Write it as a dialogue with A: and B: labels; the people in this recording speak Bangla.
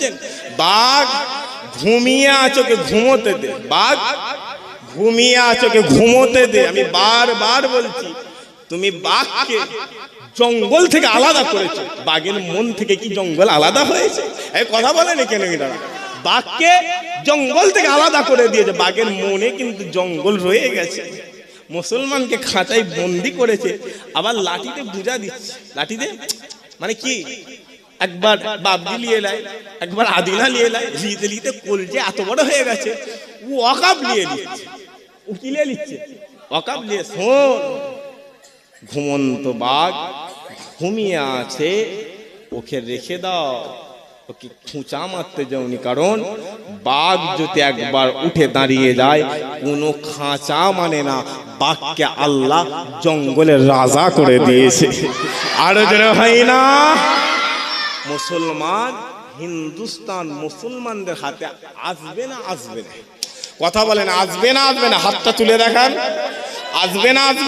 A: শুনছেন? বাঘ ঘুমিয়ে আছোকে ঘুমোতে দে, বাঘ ঘুমিয়ে আছোকে ঘুমোতে দে। আমি বারবার বলছি, তুমি বাঘকে জঙ্গল থেকে আলাদা করেছো, বাঘের মন থেকে কি জঙ্গল আলাদা হয়েছে? এই কথা বলেন কেন? এটা বাঘকে জঙ্গল থেকে আলাদা করে দিয়েছে, বাঘের মনে কিন্তু জঙ্গল রয়ে গেছে। মুসলমানকে খাঁচায় বন্দি করেছে, আবার লাঠিতে বুঝা দিচ্ছে। লাঠিতে মানে কি? একবার বাবজি লিয়ে লাই, একবার আদিনা লিয়ে লাই, লিতে লিতে কলজে এত বড় হয়ে গেছে, ও অকাপ লিয়ে নিচ্ছে। ও কি লিয়ে নিচ্ছে? অকাপ লিয়ে। শোন, ঘুমন্ত বাঘ ঘুমিয়ে আছে, ওকে রেখে দাও, ওকে খুঁচা মারতে যাওনি। কারণ বাঘ যদি একবার উঠে দাঁড়িয়ে যায়, কোনো খাঁচা মানে না, বাঘকে আল্লাহ জঙ্গলের রাজা করে দিয়েছে। আরো জোরে হয় না? মুসলমান, হিন্দুস্তান মুসলমানদের হাতে আসবে না? আসবে না? কথা বলেন, আসবে না? আসবে না? হাতটা তুলে দেখান, আসবে না? আসবে